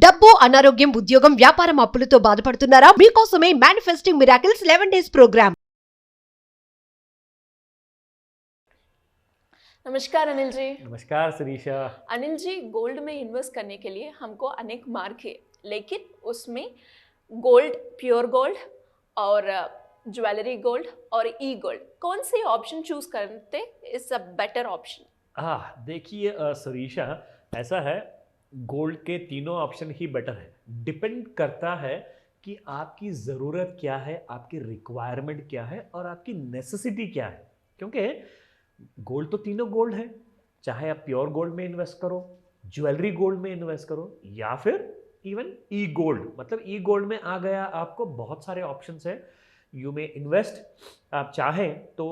డబ్బు అనారోగ్యం ఉద్యోగం వ్యాపారం అప్పులతో బాధపడుతున్నారా? మీకోసమే మేనిఫెస్టింగ్ మిరాకిల్స్ 11 days ప్రోగ్రామ్. नमस्कार अनिल जी। नमस्कार शिरीषा। अनिल जी, गोल्ड में इन्वेस्ट करने के लिए हमको अनेक मार्ग है, लेकिन उसमें गोल्ड, प्योर गोल्ड और ज्वेलरी गोल्ड और ई गोल्ड, कौन से ऑप्शन चूज करते इज अ बेटर ऑप्शन? देखिए शिरीषा, ऐसा है, गोल्ड के तीनों ऑप्शन ही बेटर है। डिपेंड करता है कि आपकी ज़रूरत क्या है, आपकी रिक्वायरमेंट क्या है और आपकी नेसेसिटी क्या है। क्योंकि गोल्ड तो तीनों गोल्ड है, चाहे आप प्योर गोल्ड में इन्वेस्ट करो, ज्वेलरी गोल्ड में इन्वेस्ट करो या फिर इवन ई गोल्ड। मतलब ई गोल्ड में आ गया आपको बहुत सारे ऑप्शंस है। यू में इन्वेस्ट, आप चाहें तो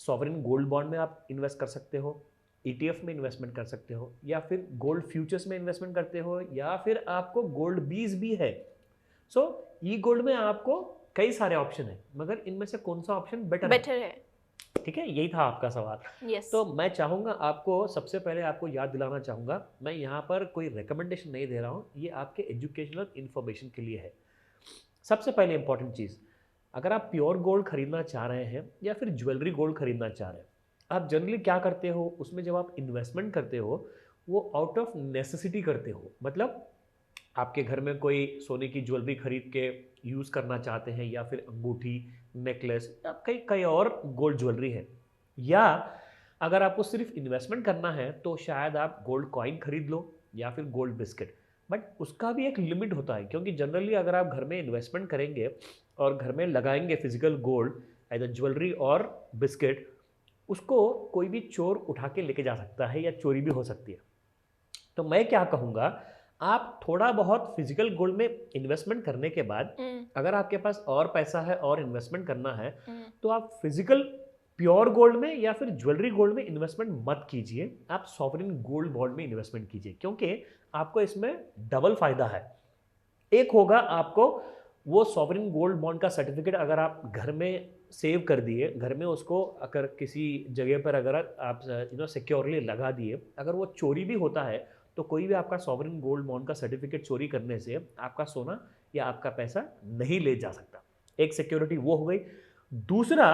सॉवरेन गोल्ड बॉन्ड में आप इन्वेस्ट कर सकते हो, ETF में इन्वेस्टमेंट कर सकते हो, या फिर गोल्ड फ्यूचर्स में इन्वेस्टमेंट करते हो, या फिर आपको गोल्ड बीज भी है। सो ई गोल्ड में आपको कई सारे ऑप्शन है, मगर इनमें से कौन सा ऑप्शन बेटर है? ठीक है, यही था आपका सवाल। yes. तो मैं चाहूँगा आपको, सबसे पहले आपको याद दिलाना चाहूँगा, मैं यहाँ पर कोई रिकमेंडेशन नहीं दे रहा हूँ, ये आपके एजुकेशनल इन्फॉर्मेशन के लिए है। सबसे पहले इंपॉर्टेंट चीज़, अगर आप प्योर गोल्ड खरीदना चाह रहे हैं या फिर ज्वेलरी गोल्ड खरीदना चाह रहे हैं, आप जनरली क्या करते हो, उसमें जब आप इन्वेस्टमेंट करते हो वो आउट ऑफ नेसेसिटी करते हो। मतलब आपके घर में कोई सोने की ज्वेलरी खरीद के यूज़ करना चाहते हैं, या फिर अंगूठी, नेकलेस, या कई और गोल्ड ज्वेलरी है, या अगर आपको सिर्फ इन्वेस्टमेंट करना है तो शायद आप गोल्ड कॉइन खरीद लो या फिर गोल्ड बिस्किट। बट उसका भी एक लिमिट होता है, क्योंकि जनरली अगर आप घर में इन्वेस्टमेंट करेंगे और घर में लगाएंगे फिजिकल गोल्ड, आइदर ज्वेलरी और बिस्किट, उसको कोई भी चोर उठा के लेके जा सकता है या चोरी भी हो सकती है। तो मैं क्या कहूँगा, आप थोड़ा बहुत फिजिकल गोल्ड में इन्वेस्टमेंट करने के बाद अगर आपके पास और पैसा है और इन्वेस्टमेंट करना है, तो आप फिजिकल प्योर गोल्ड में या फिर ज्वेलरी गोल्ड में इन्वेस्टमेंट मत कीजिए, आप सॉवरेन गोल्ड बॉन्ड में इन्वेस्टमेंट कीजिए, क्योंकि आपको इसमें डबल फायदा है। एक होगा, आपको वो सॉवरेन गोल्ड बॉन्ड का सर्टिफिकेट अगर आप घर में सेव कर दिए, घर में उसको अगर किसी जगह पर अगर आप सिक्योरली लगा दिए, अगर वो चोरी भी होता है तो कोई भी आपका सॉवरेन गोल्ड बॉन्ड का सर्टिफिकेट चोरी करने से आपका सोना या आपका पैसा नहीं ले जा सकता। एक सिक्योरिटी वो हो गई। दूसरा,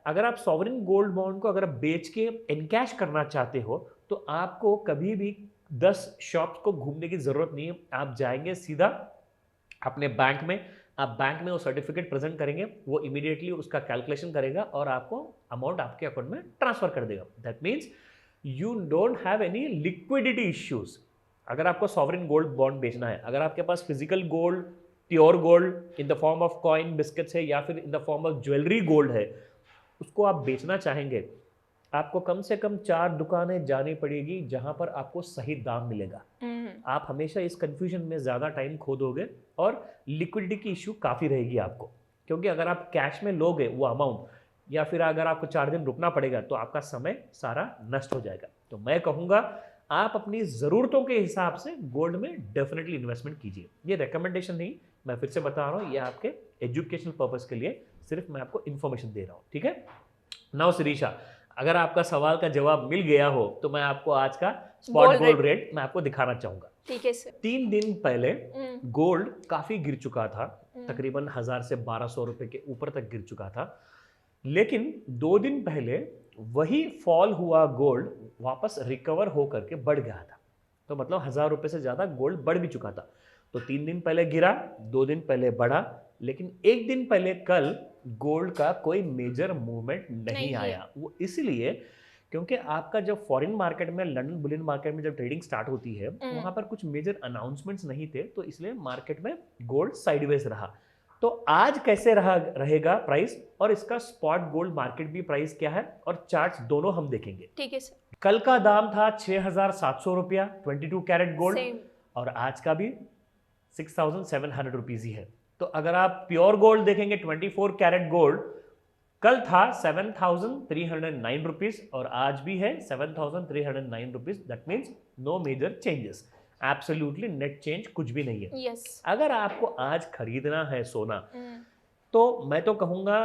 अगर आप सॉवरेन गोल्ड बॉन्ड को अगर बेच के इनकैश करना चाहते हो तो आपको कभी भी 10 शॉप्स को घूमने की ज़रूरत नहीं है। आप जाएंगे सीधा अपने बैंक में, आप बैंक में वो सर्टिफिकेट प्रेजेंट करेंगे, वो इमीडिएटली उसका कैलकुलेशन करेगा और आपको अमाउंट आपके अकाउंट में ट्रांसफर कर देगा। That means you don't have any liquidity issues. अगर आपको सॉवरेन गोल्ड बॉन्ड बेचना है, अगर आपके पास physical gold, pure gold in the form of coin, biscuits है, या फिर in the form of jewellery gold है, उसको आप बेचना चाहेंगे, आपको कम से कम 4 दुकानें जानी पड़ेगी जहां पर आपको सही दाम मिलेगा। आप हमेशा इस कंफ्यूजन में ज़्यादा टाइम खो दोगे और लिक्विडिटी की इशू काफ़ी रहेगी आपको, क्योंकि अगर आप कैश में लोगे वो अमाउंट, या फिर अगर आपको 4 दिन रुकना पड़ेगा तो आपका समय सारा नष्ट हो जाएगा। तो मैं कहूँगा आप अपनी ज़रूरतों के हिसाब से गोल्ड में डेफिनेटली इन्वेस्टमेंट कीजिए। ये रिकमेंडेशन नहीं, मैं फिर से बता रहा हूँ, ये आपके एजुकेशनल पर्पज़ के लिए सिर्फ मैं आपको इन्फॉर्मेशन दे रहा हूँ। ठीक है। नाउ शिरीषा, अगर आपका सवाल का जवाब मिल गया हो तो मैं आपको आज का स्पॉट गोल्ड रेट मैं आपको दिखाना चाहूंगा। ठीक है सर। 3 दिन पहले गोल्ड काफी गिर चुका था, तकरीबन 1000 से 1200 रुपए के ऊपर तक गिर चुका था, लेकिन 2 दिन पहले वही फॉल हुआ गोल्ड वापस रिकवर होकर के बढ़ गया था। तो मतलब 1000 रुपए से ज्यादा गोल्ड बढ़ भी चुका था। तो 3 दिन पहले गिरा, 2 दिन पहले बढ़ा, लेकिन 1 दिन पहले कल गोल्ड का कोई मेजर मूवमेंट नहीं आया। वो इसलिए क्योंकि आपका जब फॉरेन मार्केट में, लंदन बुलियन मार्केट में जब ट्रेडिंग स्टार्ट होती है, वहां पर कुछ मेजर अनाउंसमेंट्स नहीं थे, तो इसलिए मार्केट में गोल्ड साइडवेज रहा। तो आज कैसे रहेगा प्राइस, और इसका स्पॉट गोल्ड मार्केट भी प्राइस क्या है और चार्ट्स दोनों हम देखेंगे। ठीक है सर। कल का दाम था 6700 रुपया 22 कैरेट गोल्ड, और आज का भी 6700 रुपीज ही है। तो अगर आप प्योर गोल्ड देखेंगे 24 कैरेट गोल्ड, कल था 7309 रुपीज और आज भी है 7309 rupees. That means no major changes, absolutely net change कुछ भी नहीं है। yes. अगर आपको आज खरीदना है सोना, तो मैं तो कहूँगा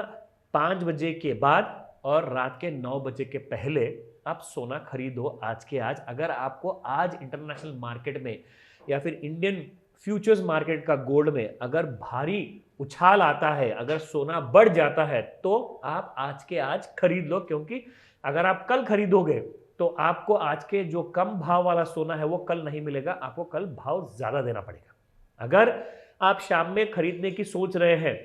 5 बजे के बाद और रात के 9 बजे के पहले आप सोना खरीदो आज के आज। अगर आपको आज इंटरनेशनल मार्केट में या फिर इंडियन फ्यूचर्स मार्केट का गोल्ड में अगर भारी उछाल आता है, अगर सोना बढ़ जाता है, तो आप आज के आज खरीद लो, क्योंकि अगर आप कल खरीदोगे तो आपको आज के जो कम भाव वाला सोना है वो कल नहीं मिलेगा, आपको कल भाव ज्यादा देना पड़ेगा। अगर आप शाम में खरीदने की सोच रहे हैं,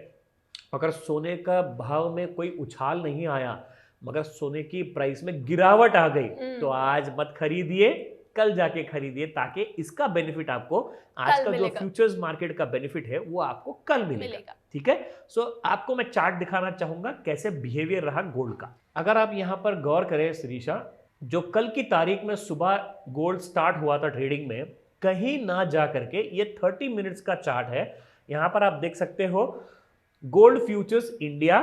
अगर सोने का भाव में कोई उछाल नहीं आया मगर सोने की प्राइस में गिरावट आ गई, तो आज मत खरीदिए, कल जाके खरीदिए, ताकि इसका बेनिफिट आपको आज का जो फ्यूचर्स मार्केट का बेनिफिट है वो आपको कल मिलेगा। ठीक है। सो आपको मैं चार्ट दिखाना चाहूंगा कैसे बिहेवियर रहा गोल्ड का। अगर आप यहां पर गौर करें शिरीषा, जो कल की तारीख में सुबह गोल्ड स्टार्ट हुआ था ट्रेडिंग में, कहीं ना जा करके ये 30 मिनट्स का चार्ट है। यहां पर आप देख सकते हो गोल्ड फ्यूचर्स इंडिया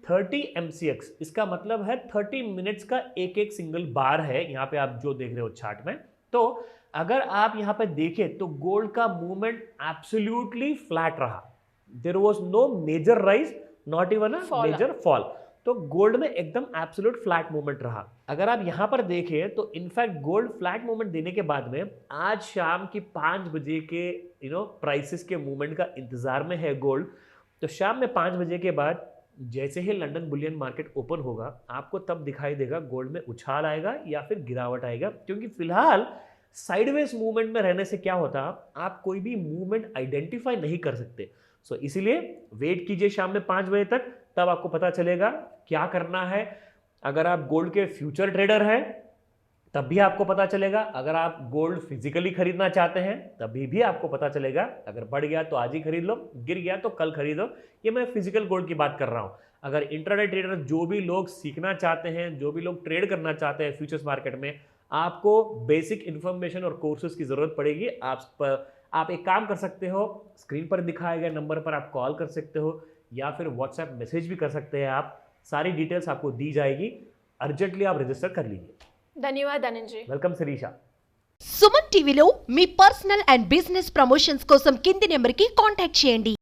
30 MCX, इसका मतलब है 30 मिनट्स का एक एक सिंगल बार है। यहाँ पे आप जो देख रहे हो चार्ट में, तो अगर आप यहाँ पे देखें तो गोल्ड का मूवमेंट एब्सोल्युटली फ्लैट रहा। There was no major rise, not even a major fall. तो गोल्ड में एकदम एब्सोल्यूट फ्लैट मूवमेंट रहा। अगर आप यहाँ पर देखें तो इनफैक्ट गोल्ड फ्लैट मूवमेंट देने के बाद में आज शाम की 5 बजे के प्राइसेस के मूवमेंट का इंतजार में है गोल्ड। तो शाम में 5 बजे के बाद जैसे ही लंदन बुलियन मार्केट ओपन होगा, आपको तब दिखाई देगा गोल्ड में उछाल आएगा या फिर गिरावट आएगा, क्योंकि फिलहाल साइडवेज मूवमेंट में रहने से क्या होता, आप कोई भी मूवमेंट आइडेंटिफाई नहीं कर सकते। सो इसीलिए वेट कीजिए शाम में 5 बजे तक, तब आपको पता चलेगा क्या करना है। अगर आप गोल्ड के फ्यूचर ट्रेडर हैं तब भी आपको पता चलेगा, अगर आप गोल्ड फिजिकली खरीदना चाहते हैं तभी भी आपको पता चलेगा। अगर बढ़ गया तो आज ही खरीद लो, गिर गया तो कल खरीदो। ये मैं फिजिकल गोल्ड की बात कर रहा हूं। अगर इंट्राडे ट्रेडर जो भी लोग सीखना चाहते हैं, जो भी लोग ट्रेड करना चाहते हैं फ्यूचर्स मार्केट में, आपको बेसिक इंफॉर्मेशन और कोर्सेज की जरूरत पड़ेगी। आप एक काम कर सकते हो, स्क्रीन पर दिखाए गए नंबर पर आप कॉल कर सकते हो या फिर व्हाट्सएप मैसेज भी कर सकते हैं। आप सारी डिटेल्स आपको दी जाएगी, अर्जेंटली आप रजिस्टर कर लीजिए। ధన్యవాదాలు ధనంజయ్। వెల్కమ్ శిరీష। సుమన్ టీవీలో మీ పర్సనల్ అండ్ బిజినెస్ ప్రమోషన్స్ కోసం కింది నెంబర్కి కాంటాక్ట్ చేయండి.